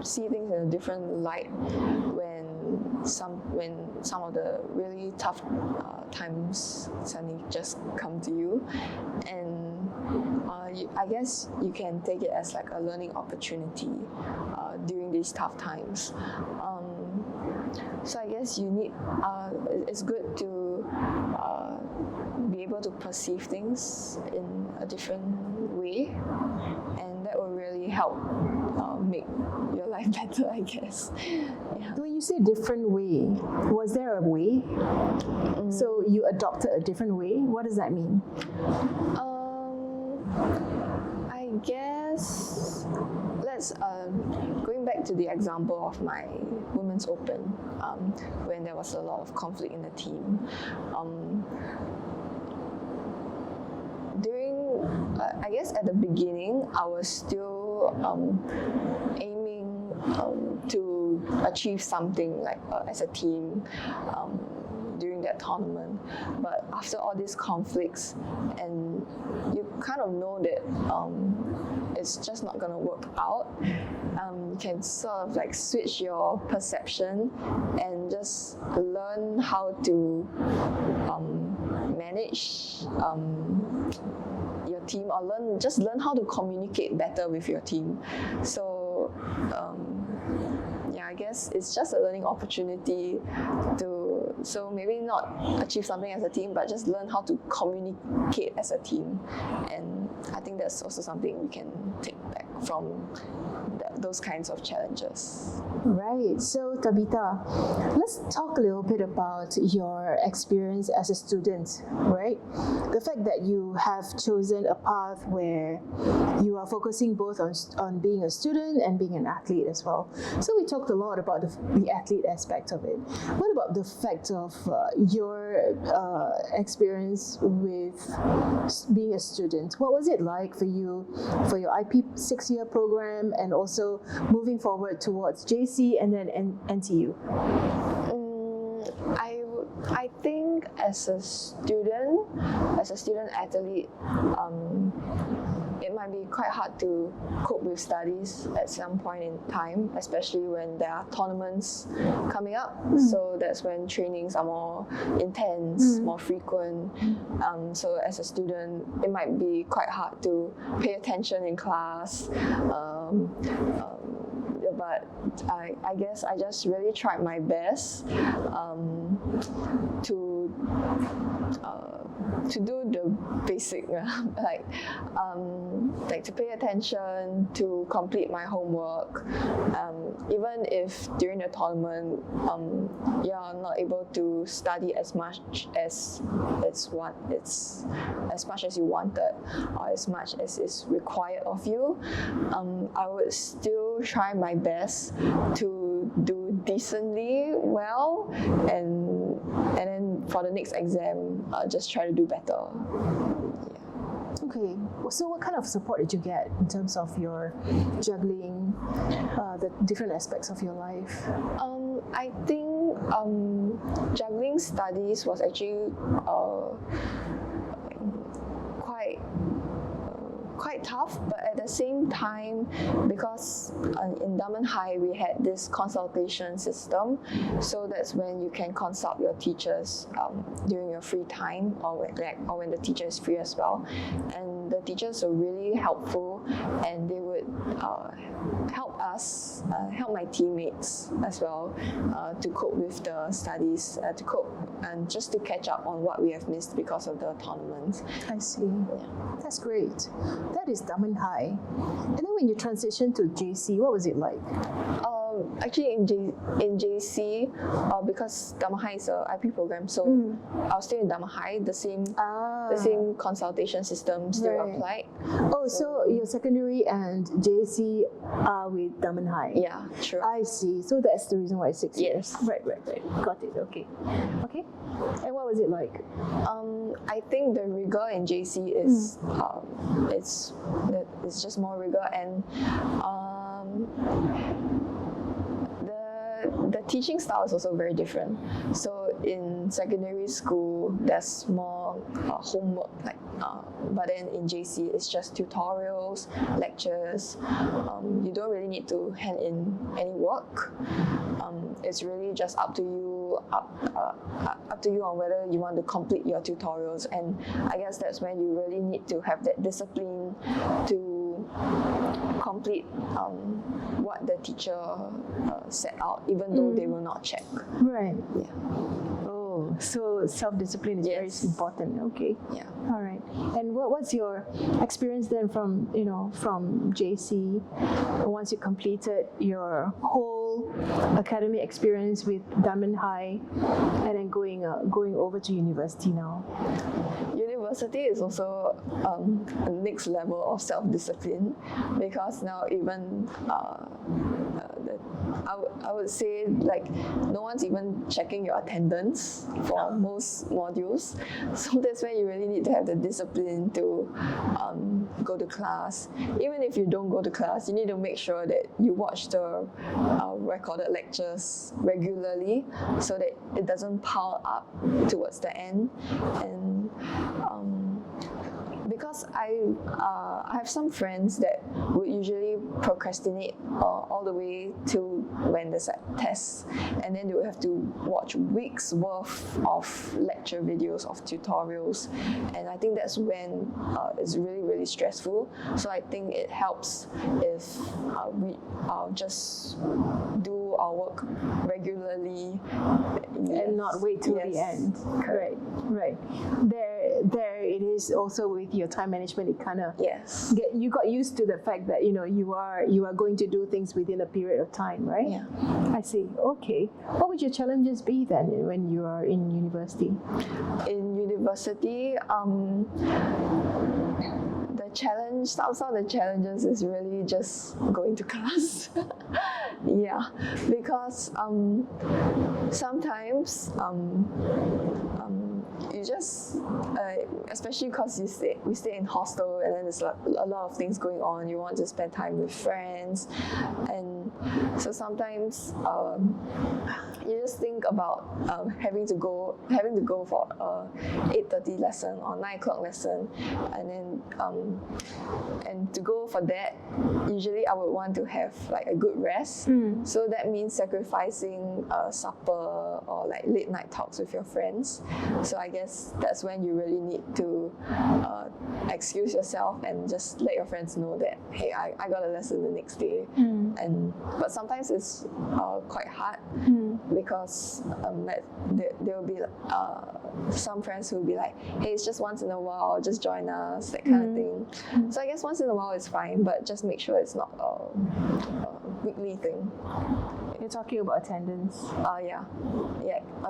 see things in a different light when some of the really tough times suddenly just come to you, and I guess you can take it as like a learning opportunity during these tough times. So I guess you need it's good to be able to perceive things in a different way, and that will really help make your life better, I guess. Yeah. When you say different way, was there a way? So you adopted a different way? What does that mean? I guess let's going back to the example of my Women's Open, when there was a lot of conflict in the team. I guess at the beginning, I was still aiming to achieve something like as a team during that tournament. But after all these conflicts, and you kind of know that it's just not going to work out, you can sort of like switch your perception and just learn how to manage your team, or learn how to communicate better with your team. So I guess it's just a learning opportunity so maybe not achieve something as a team, but just learn how to communicate as a team. And I think that's also something we can take back from those kinds of challenges. Right. So, Tabitha, let's talk a little bit about your experience as a student, right? The fact that you have chosen a path where you are focusing both on being a student and being an athlete as well. So, we talked a lot about the athlete aspect of it. What about the fact of your experience with being a student? What was it like for you for your IP 6-year program and also moving forward towards JC and then NTU? I think as a student athlete, it might be quite hard to cope with studies at some point in time, especially when there are tournaments coming up. So that's when trainings are more intense, more frequent. So as a student, it might be quite hard to pay attention in class. But I guess I just really tried my best to do the basic, like to pay attention, to complete my homework. Even if during the tournament you're not able to study as much as you wanted or as much as is required of you, I would still try my best to do decently well, and then for the next exam, just try to do better. Okay, so what kind of support did you get in terms of your juggling the different aspects of your life? I think juggling studies was actually quite tough, but at the same time, because in Dunman High we had this consultation system, so that's when you can consult your teachers during your free time, or when the teacher is free as well, and the teachers were really helpful, and they would help my teammates as well to cope with the studies, to cope and just to catch up on what we have missed because of the tournaments. I see. Yeah. That's great. That is Dunman High. And then when you transitioned to JC, what was it like? Actually, in JC, because Dunman High is a IP program, so I was still in Dunman High. The same consultation system still applied. Oh, so your secondary and JC are with Dunman High. Yeah, true. I see. So that's the reason why it's 6 years. Yes. Right. Got it. Okay. And what was it like? I think the rigor in JC is it's just more rigor, and the teaching style is also very different. So in secondary school, there's more homework, but then in JC, it's just tutorials, lectures. You don't really need to hand in any work. It's really just up to you on whether you want to complete your tutorials. And I guess that's when you really need to have that discipline to complete what the teacher set out, even though they will not check. Right. Yeah. Oh, so self-discipline is very important. Okay. Yeah. All right. And what's your experience then from JC once you completed your whole academic experience with Dunman High and then going over to university now? University is also a next level of self-discipline, because now even I would say, like, no one's even checking your attendance for most modules. So that's when you really need to have the discipline to go to class. Even if you don't go to class, you need to make sure that you watch the recorded lectures regularly, so that it doesn't pile up towards the end. And because I have some friends that would usually procrastinate all the way to when there's a test, and then they would have to watch weeks worth of lecture videos, of tutorials, and I think that's when it's really, really stressful. So I think it helps if we just do our work regularly and not wait till the end. Correct. Right. there it is also with your time management. It kind of Yes. you got used to the fact that you are going to do things within a period of time, right? Yeah. I see. Okay. What would your challenges be then when you are in university? In university, some of the challenges is really just going to class. Yeah, because sometimes you just, especially because we stay in hostel, and then there's a lot of things going on. You want to spend time with friends, and so sometimes you just think about having to go for a 8:30 lesson or 9 o'clock lesson, and then and to go for that, usually I would want to have like a good rest. So that means sacrificing supper or like late night talks with your friends. So I guess that's when you really need to excuse yourself and just let your friends know that, hey, I got a lesson the next day. But sometimes it's quite hard because there will be some friends who will be like, hey, it's just once in a while, just join us, that kind of thing. So I guess once in a while is fine, but just make sure it's not a weekly thing. You're talking about attendance. Yeah,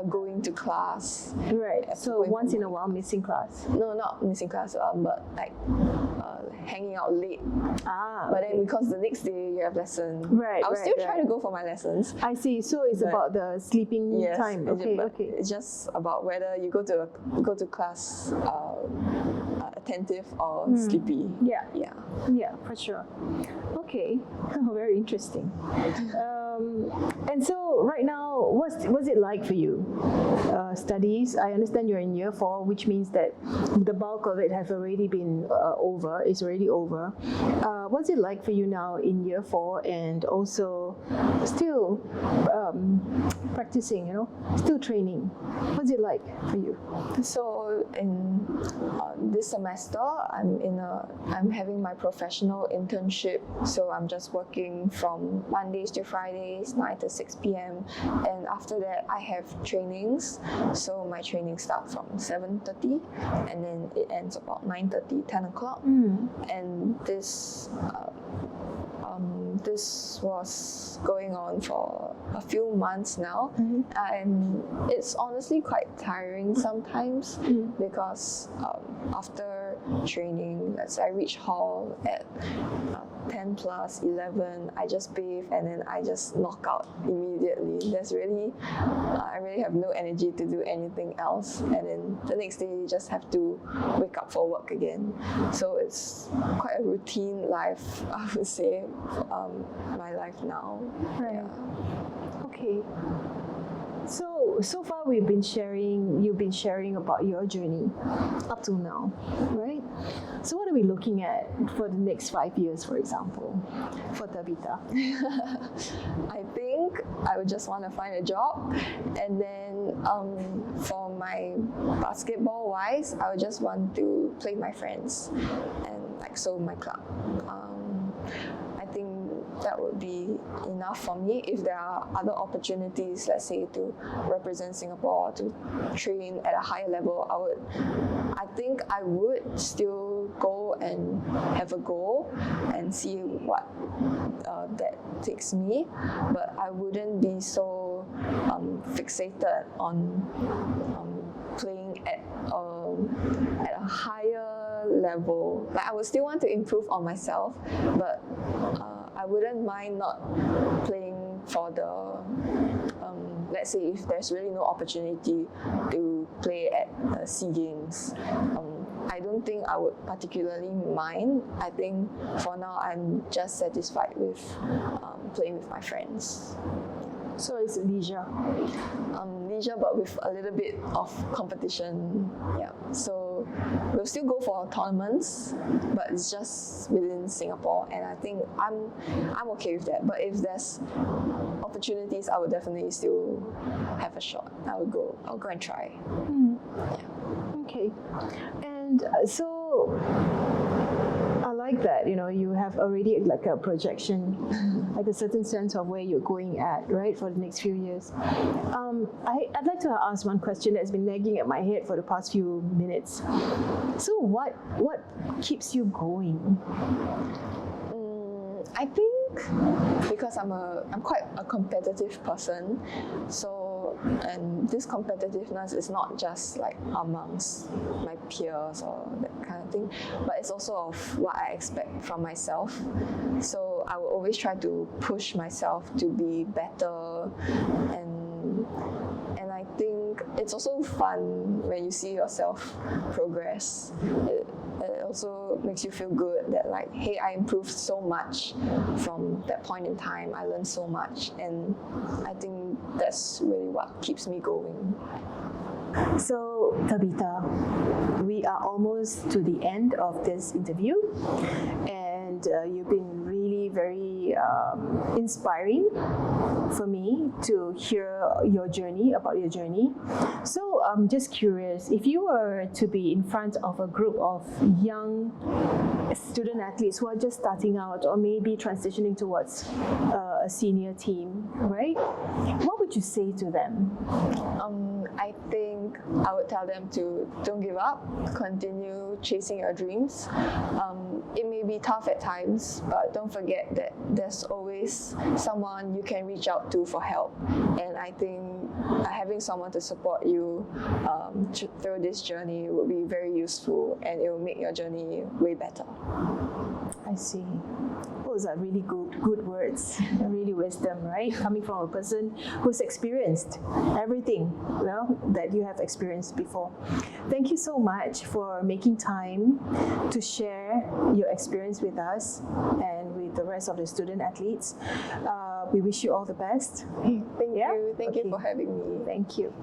going to class. Right. So once in a while, missing class. No, not missing class, but like hanging out late. But then because the next day you have lesson, I'll still try to go for my lessons. I see. So it's about the sleeping time. Okay. It's just about whether you go to class attentive or sleepy. Yeah, for sure. Okay. Very interesting. And so right now, what's it like for you? Studies. I understand you're in year 4, which means that the bulk of it has already been over. It's already over. What's it like for you now in year 4, and also still practicing? Still training. What's it like for you? So in this semester, I'm having my professional internship. So I'm just working from Mondays to Fridays, 9 to 6 p.m. And after that, I have trainings. So my trainings start from 7:30, and then it ends about 9:30, 10 o'clock. And this was going on for a few months now, and it's honestly quite tiring sometimes because after training, let's say I reach hall at 10 plus 11, I just bathe and then I just knock out immediately. I really have no energy to do anything else, and then the next day you just have to wake up for work again. So it's quite a routine life, I would say, my life now. Right. Yeah. Okay. So far you've been sharing about your journey up to now, right? So what are we looking at for the next 5 years, for example, for Tabitha? I think I would just want to find a job, and then for my basketball wise, I would just want to play with my friends and like so my club. I think that would be enough for me. If there are other opportunities, let's say to represent Singapore, to train at a higher level, I think I would still go and have a goal and see what that takes me, but I wouldn't be so fixated on playing at a higher level. Like I would still want to improve on myself, but I wouldn't mind not playing for the let's say if there's really no opportunity to play at SEA Games. I don't think I would particularly mind. I think for now I'm just satisfied with playing with my friends. So it's leisure. Leisure, but with a little bit of competition. Yeah. So we'll still go for tournaments, but it's just within Singapore, and I think I'm okay with that. But if there's opportunities, I would definitely still have a shot. I'll go and try. Okay. And so I like that. You have already like a projection, like a certain sense of where you're going at, right, for the next few years. I'd like to ask one question that's been nagging at my head for the past few minutes. So what keeps you going? I think because I'm quite a competitive person, and this competitiveness is not just like amongst my peers or that kind of thing, but it's also of what I expect from myself. So I will always try to push myself to be better, and I think it's also fun when you see yourself progress. It also makes you feel good that like, hey, I improved so much from that point in time. I learned so much, and I think that's really what keeps me going. So, Tabitha, we are almost to the end of this interview, and you've been really very inspiring for me to hear about your journey. So, I'm just curious, if you were to be in front of a group of young student athletes who are just starting out or maybe transitioning towards a senior team, right? What would you say to them? I think I would tell them to don't give up, continue chasing your dreams. It may be tough at times, but don't forget that there's always someone you can reach out to for help. And I think having someone to support you through this journey would be very useful, and it will make your journey way better. I see. Those are really good words, really wisdom, right? Coming from a person who's experienced everything, that you have experienced before. Thank you so much for making time to share your experience with us and with the rest of the student athletes. We wish you all the best. Thank you for having me. Thank you.